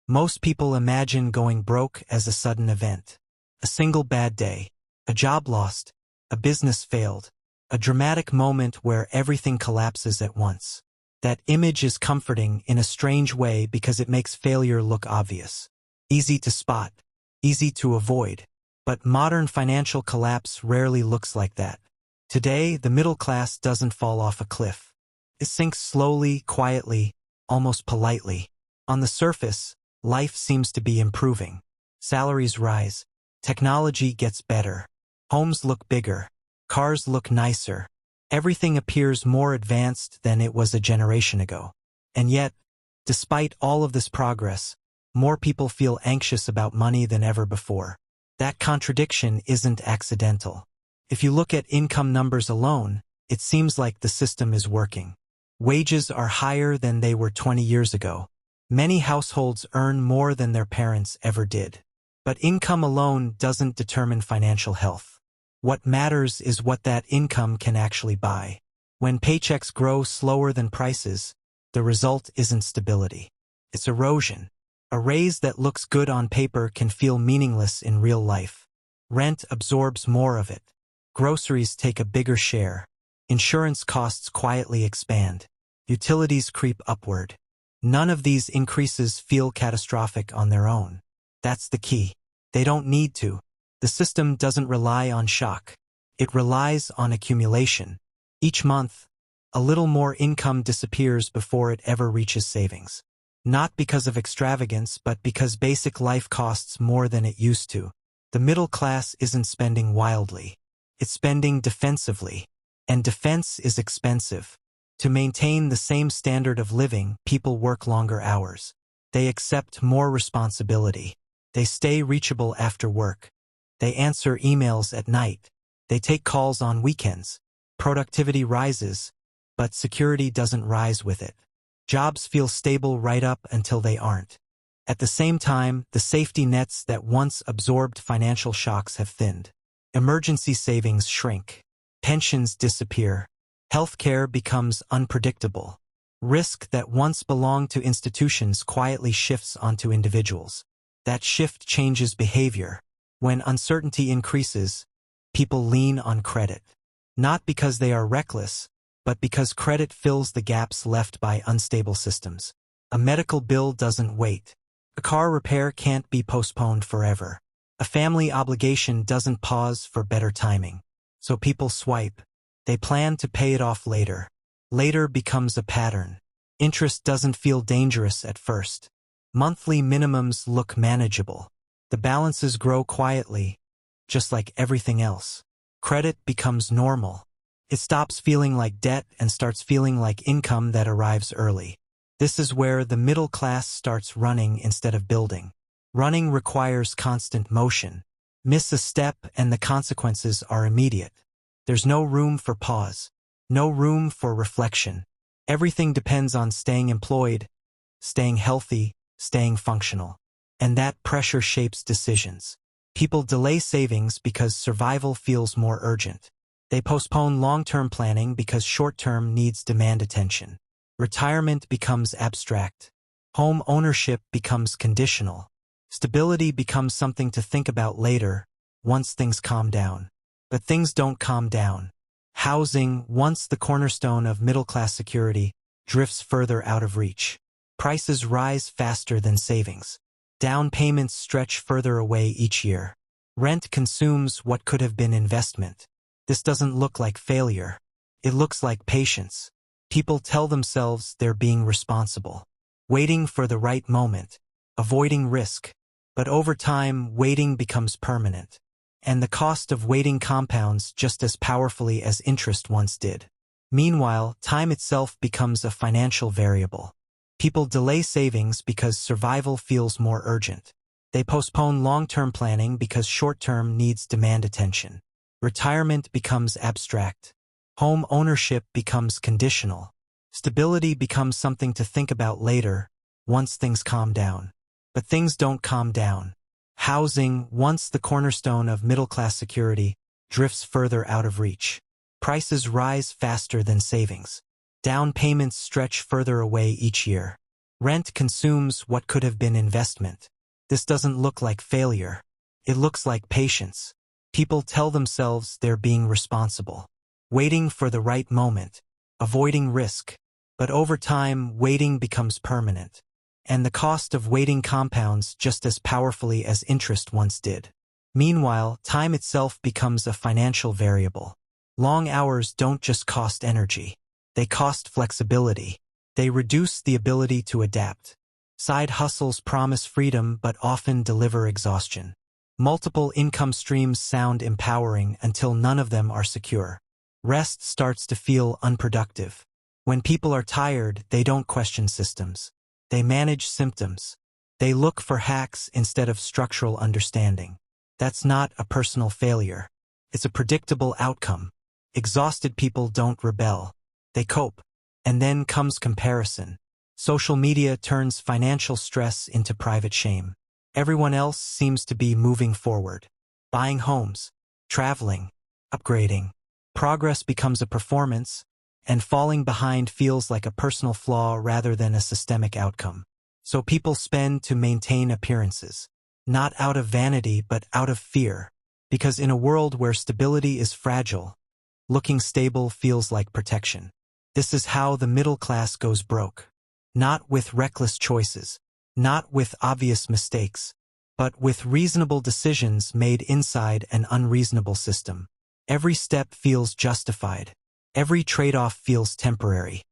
Most people imagine going broke as a sudden event. A single bad day, a job lost, a business failed, a dramatic moment where everything collapses at once. That image is comforting in a strange way because it makes failure look obvious. Easy to spot, easy to avoid. But modern financial collapse rarely looks like that. Today, the middle class doesn't fall off a cliff. It sinks slowly, quietly, almost politely. On the surface, life seems to be improving. Salaries rise. Technology gets better. Homes look bigger. Cars look nicer. Everything appears more advanced than it was a generation ago. And yet, despite all of this progress, more people feel anxious about money than ever before. That contradiction isn't accidental. If you look at income numbers alone, it seems like the system is working. Wages are higher than they were 20 years ago. Many households earn more than their parents ever did. But income alone doesn't determine financial health. What matters is what that income can actually buy. When paychecks grow slower than prices, the result isn't stability. It's erosion. A raise that looks good on paper can feel meaningless in real life. Rent absorbs more of it. Groceries take a bigger share. Insurance costs quietly expand. Utilities creep upward. None of these increases feel catastrophic on their own. That's the key. They don't need to. The system doesn't rely on shock. It relies on accumulation. Each month, a little more income disappears before it ever reaches savings. Not because of extravagance, but because basic life costs more than it used to. The middle class isn't spending wildly. It's spending defensively. And defense is expensive. To maintain the same standard of living, people work longer hours. They accept more responsibility. They stay reachable after work. They answer emails at night. They take calls on weekends. Productivity rises, but security doesn't rise with it. Jobs feel stable right up until they aren't. At the same time, the safety nets that once absorbed financial shocks have thinned. Emergency savings shrink. Pensions disappear. Healthcare becomes unpredictable. Risk that once belonged to institutions quietly shifts onto individuals. That shift changes behavior. When uncertainty increases, people lean on credit. Not because they are reckless, but because credit fills the gaps left by unstable systems. A medical bill doesn't wait. A car repair can't be postponed forever. A family obligation doesn't pause for better timing. So people swipe. They plan to pay it off later. Later becomes a pattern. Interest doesn't feel dangerous at first. Monthly minimums look manageable. The balances grow quietly, just like everything else. Credit becomes normal. It stops feeling like debt and starts feeling like income that arrives early. This is where the middle class starts running instead of building. Running requires constant motion. Miss a step and the consequences are immediate. There's no room for pause. No room for reflection. Everything depends on staying employed, staying healthy, staying functional. And that pressure shapes decisions. People delay savings because survival feels more urgent. They postpone long-term planning because short-term needs demand attention. Retirement becomes abstract. Home ownership becomes conditional. Stability becomes something to think about later, once things calm down. But things don't calm down. Housing, once the cornerstone of middle-class security, drifts further out of reach. Prices rise faster than savings. Down payments stretch further away each year. Rent consumes what could have been investment. This doesn't look like failure. It looks like patience. People tell themselves they're being responsible, waiting for the right moment, avoiding risk. But over time, waiting becomes permanent. And the cost of waiting compounds just as powerfully as interest once did. Meanwhile, time itself becomes a financial variable. People delay savings because survival feels more urgent. They postpone long-term planning because short-term needs demand attention. Retirement becomes abstract. Home ownership becomes conditional. Stability becomes something to think about later, once things calm down. But things don't calm down. Housing, once the cornerstone of middle-class security, drifts further out of reach. Prices rise faster than savings. Down payments stretch further away each year. Rent consumes what could have been investment. This doesn't look like failure. It looks like patience. People tell themselves they're being responsible, waiting for the right moment, avoiding risk. But over time, waiting becomes permanent. And the cost of waiting compounds just as powerfully as interest once did. Meanwhile, time itself becomes a financial variable. Long hours don't just cost energy. They cost flexibility. They reduce the ability to adapt. Side hustles promise freedom but often deliver exhaustion. Multiple income streams sound empowering until none of them are secure. Rest starts to feel unproductive. When people are tired, they don't question systems. They manage symptoms. They look for hacks instead of structural understanding. That's not a personal failure. It's a predictable outcome. Exhausted people don't rebel. They cope. And then comes comparison. Social media turns financial stress into private shame. Everyone else seems to be moving forward. Buying homes, traveling, upgrading. Progress becomes a performance, and falling behind feels like a personal flaw rather than a systemic outcome. So people spend to maintain appearances. Not out of vanity but out of fear. Because in a world where stability is fragile, looking stable feels like protection. This is how the middle class goes broke. Not with reckless choices, not with obvious mistakes, but with reasonable decisions made inside an unreasonable system. Every step feels justified. Every trade-off feels temporary.